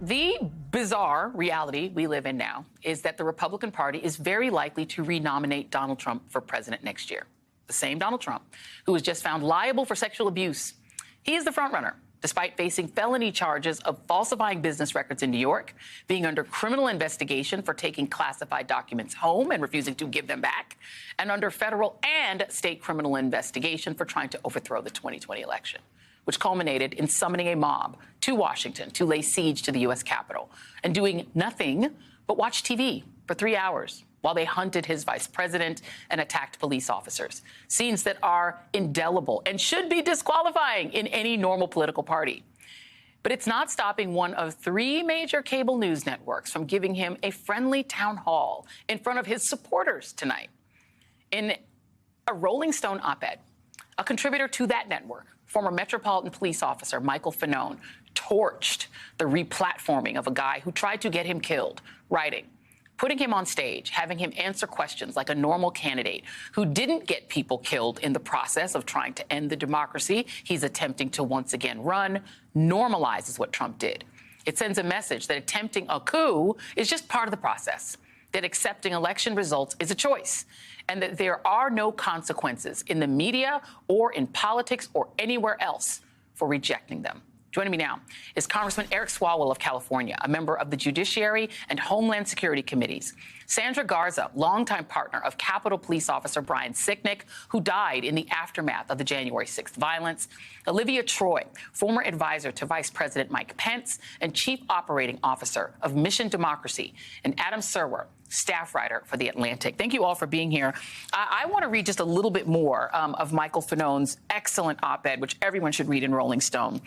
The bizarre reality we live in now is that the Republican Party is very likely to renominate Donald Trump for president next year. The same Donald Trump who was just found liable for sexual abuse. He is the frontrunner, despite facing felony charges of falsifying business records in New York, being under criminal investigation for taking classified documents home and refusing to give them back, and under federal and state criminal investigation for trying to overthrow the 2020 election, which culminated in summoning a mob to Washington to lay siege to the U.S. Capitol and doing nothing but watch TV for 3 hours while they hunted his vice president and attacked police officers. Scenes that are indelible and should be disqualifying in any normal political party. But it's not stopping one of 3 major cable news networks from giving him a friendly town hall in front of his supporters tonight. In a Rolling Stone op-ed, a contributor to that network, former Metropolitan Police officer Michael Fanone, torched the replatforming of a guy who tried to get him killed, writing, putting him on stage, having him answer questions like a normal candidate who didn't get people killed in the process of trying to end the democracy he's attempting to once again run, normalizes what Trump did. It sends a message that attempting a coup is just part of the process, that accepting election results is a choice, and that there are no consequences in the media or in politics or anywhere else for rejecting them. Joining me now is Congressman Eric Swalwell of California, a member of the Judiciary and Homeland Security Committees. Sandra Garza, longtime partner of Capitol Police Officer Brian Sicknick, who died in the aftermath of the January 6th violence. Olivia Troy, former advisor to Vice President Mike Pence and Chief Operating Officer of Mission Democracy. And Adam Serwer, staff writer for The Atlantic. Thank you all for being here. I want to read just a little bit more of Michael Fanone's excellent op-ed, which everyone should read in Rolling Stone.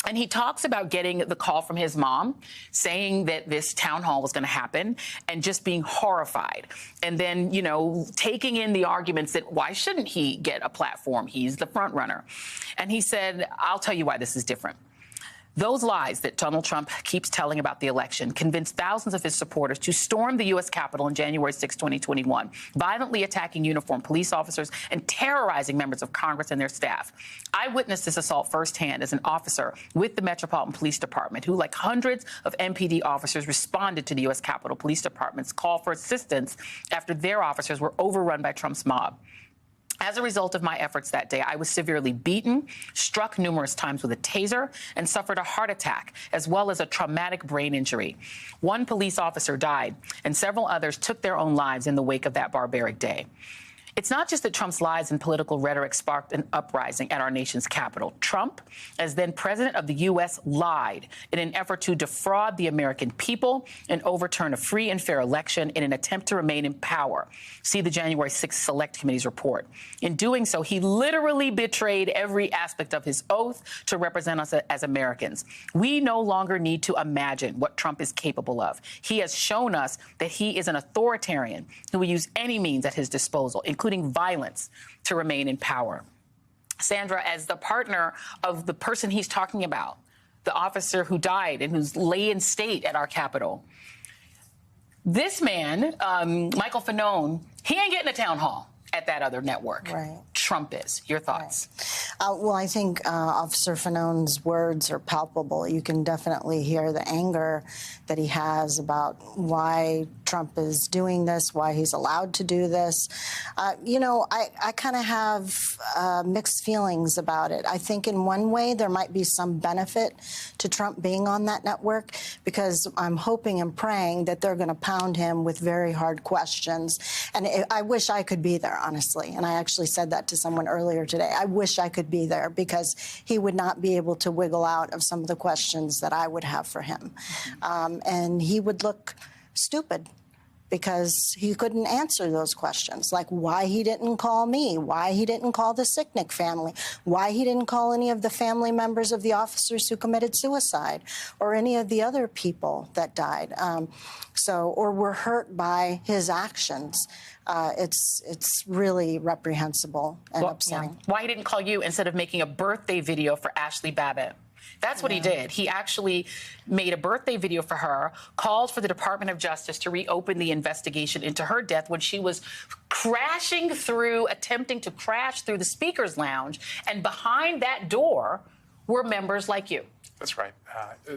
And he talks about getting the call from his mom saying that this town hall was going to happen and just being horrified. And then, you know, taking in the arguments that why shouldn't he get a platform? He's the front runner. And he said, I'll tell you why this is different. Those lies that Donald Trump keeps telling about the election convinced thousands of his supporters to storm the U.S. Capitol on January 6, 2021, violently attacking uniformed police officers and terrorizing members of Congress and their staff. I witnessed this assault firsthand as an officer with the Metropolitan Police Department, who, like hundreds of MPD officers, responded to the U.S. Capitol Police Department's call for assistance after their officers were overrun by Trump's mob. As a result of my efforts that day, I was severely beaten, struck numerous times with a taser, and suffered a heart attack, as well as a traumatic brain injury. One police officer died, and several others took their own lives in the wake of that barbaric day. It's not just that Trump's lies and political rhetoric sparked an uprising at our nation's capital. Trump, as then president of the U.S., lied in an effort to defraud the American people and overturn a free and fair election in an attempt to remain in power. See the January 6th Select Committee's report. In doing so, he literally betrayed every aspect of his oath to represent us as Americans. We no longer need to imagine what Trump is capable of. He has shown us that he is an authoritarian who will use any means at his disposal, including violence, to remain in power. Sandra, as the partner of the person he's talking about, the officer who died and who's lay in state at our Capitol, this man, Michael Fanone, he ain't getting a town hall at that other network. Right. Trump is. Your thoughts? Right. Well, I think Officer Fanone's words are palpable. You can definitely hear the anger that he has about why Trump is doing this, why he's allowed to do this. You know, I kind of have mixed feelings about it. I think in one way there might be some benefit to Trump being on that network, because I'm hoping and praying that they're going to pound him with very hard questions. And I wish I could be there, honestly. And I actually said that to someone earlier today. I wish I could be there, because he would not be able to wiggle out of some of the questions that I would have for him. And he would look stupid, because he couldn't answer those questions, like why he didn't call me, why he didn't call the Sicknick family, why he didn't call any of the family members of the officers who committed suicide, or any of the other people that died, or were hurt by his actions. It's really reprehensible and upsetting. Yeah. Why he didn't call you instead of making a birthday video for Ashley Babbitt? That's what he did. He actually made a birthday video for her, called for the Department of Justice to reopen the investigation into her death when she was attempting to crash through the speaker's lounge. And behind that door were members like you. That's right.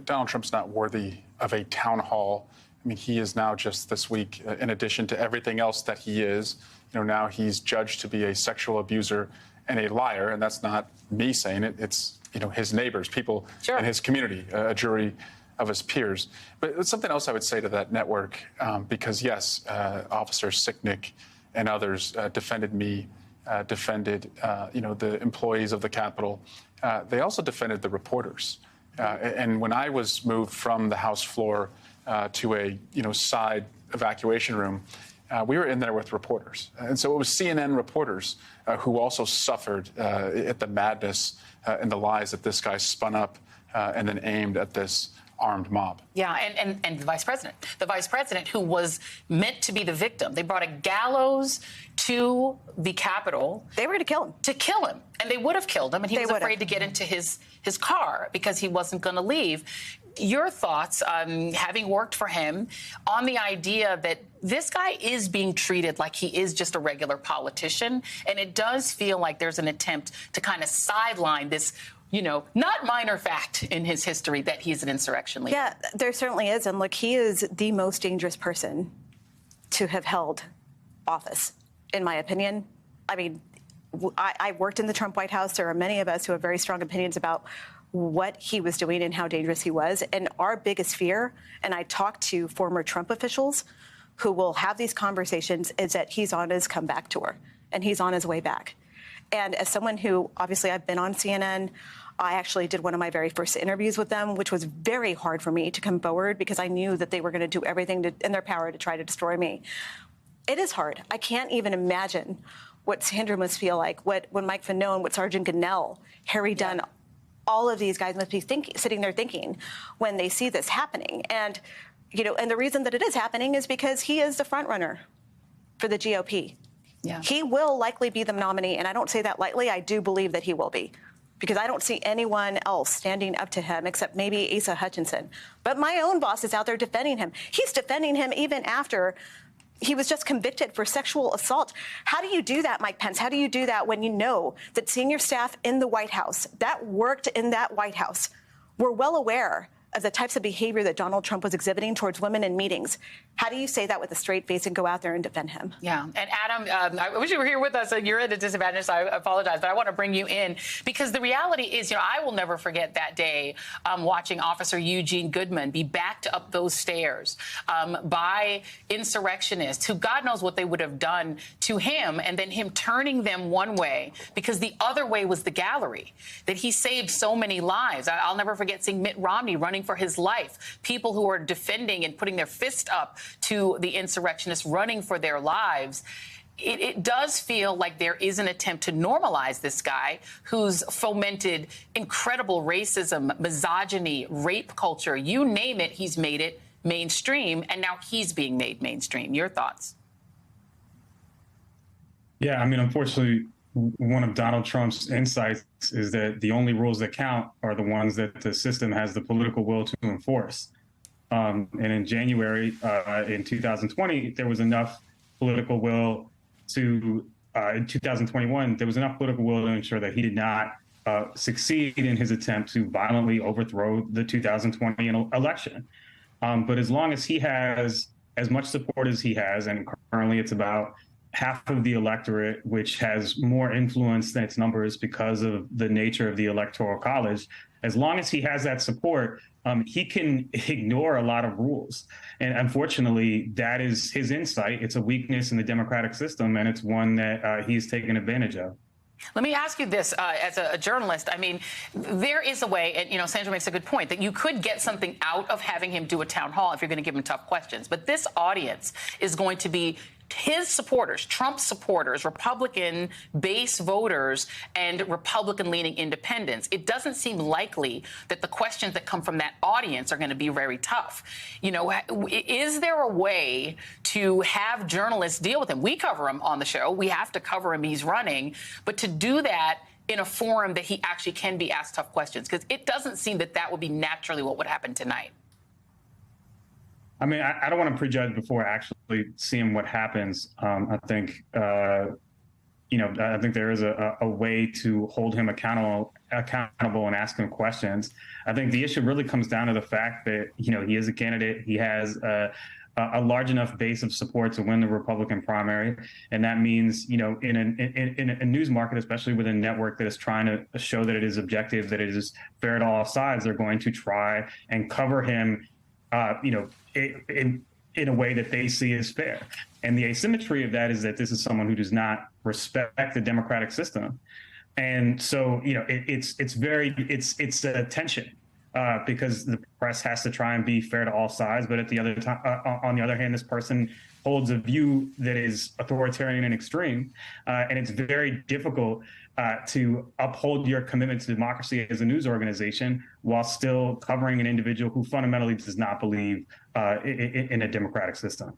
Donald Trump's not worthy of a town hall. I mean, he is now just this week, in addition to everything else that he is, now he's judged to be a sexual abuser and a liar. And that's not me saying it. It's, his neighbors, people in his community, a jury of his peers. But it's something else I would say to that network, because, yes, Officer Sicknick and others defended me, defended, the employees of the Capitol. They also defended the reporters. And when I was moved from the House floor to a side evacuation room, we were in there with reporters. And so it was CNN reporters who also suffered at the madness and the lies that this guy spun up and then aimed at this armed mob. Yeah, and the vice president who was meant to be the victim. They brought a gallows to the Capitol. They were going to kill him. To kill him. And they would have killed him. And he was afraid to get into his car because he wasn't going to leave. Your thoughts, having worked for him, on the idea that this guy is being treated like he is just a regular politician. And it does feel like there's an attempt to kind of sideline this, not minor fact in his history that he's an insurrection leader. Yeah, there certainly is. And look, he is the most dangerous person to have held office, in my opinion. I mean, I worked in the Trump White House. There are many of us who have very strong opinions about what he was doing and how dangerous he was. And our biggest fear, and I talked to former Trump officials who will have these conversations, is that he's on his comeback tour and he's on his way back. And as someone who, obviously, I've been on CNN, I actually did one of my very first interviews with them, which was very hard for me to come forward because I knew that they were going to do everything in their power to try to destroy me. It is hard. I can't even imagine what Sandra must feel like, when Mike Fanone, what Sergeant Gonell, Harry Dunn, all of these guys must be sitting there thinking when they see this happening. And, and the reason that it is happening is because he is the front runner for the GOP. Yeah. He will likely be the nominee, and I don't say that lightly. I do believe that he will be, because I don't see anyone else standing up to him except maybe Asa Hutchinson. But my own boss is out there defending him. He's defending him even after he was just convicted for sexual assault. How do you do that, Mike Pence? How do you do that when you know that senior staff in the White House that worked in that White House were well aware of the types of behavior that Donald Trump was exhibiting towards women in meetings? How do you say that with a straight face and go out there and defend him? Yeah. And Adam, I wish you were here with us. You're at a disadvantage, so I apologize. But I want to bring you in because the reality is, I will never forget that day watching Officer Eugene Goodman be backed up those stairs by insurrectionists who God knows what they would have done to him, and then him turning them one way because the other way was the gallery, that he saved so many lives. I'll never forget seeing Mitt Romney running for his life, people who are defending and putting their fist up to the insurrectionists running for their lives. It does feel like there is an attempt to normalize this guy who's fomented incredible racism, misogyny, rape culture. You name it, he's made it mainstream, and now he's being made mainstream. Your thoughts? Yeah, I mean, unfortunately, one of Donald Trump's insights is that the only rules that count are the ones that the system has the political will to enforce. And in January, in 2020, there was enough political will to, in 2021, there was enough political will to ensure that he did not succeed in his attempt to violently overthrow the 2020 election. But as long as he has as much support as he has, and currently it's about half of the electorate, which has more influence than its numbers because of the nature of the Electoral College, as long as he has that support, he can ignore a lot of rules. And unfortunately, that is his insight. It's a weakness in the democratic system, and it's one that he's taken advantage of. Let me ask you this, as a journalist. I mean, there is a way, and, Sandra makes a good point, that you could get something out of having him do a town hall if you're going to give him tough questions. But this audience is going to be his supporters, Trump supporters, Republican base voters, and Republican-leaning independents. It doesn't seem likely that the questions that come from that audience are going to be very tough. Is there a way to have journalists deal with him? We cover him on the show. We have to cover him. He's running. But to do that in a forum that he actually can be asked tough questions, because it doesn't seem that that would be naturally what would happen tonight. I mean, I don't want to prejudge before actually seeing what happens. I think I think there is a way to hold him accountable and ask him questions. I think the issue really comes down to the fact that, he is a candidate. He has a large enough base of support to win the Republican primary. And that means, in a news market, especially with a network that is trying to show that it is objective, that it is fair to all sides, they're going to try and cover him, in a way that they see as fair. And the asymmetry of that is that this is someone who does not respect the democratic system. And so, it's a tension because the press has to try and be fair to all sides. But at the other time, on the other hand, this person holds a view that is authoritarian and extreme. And it's very difficult to uphold your commitment to democracy as a news organization while still covering an individual who fundamentally does not believe in a democratic system.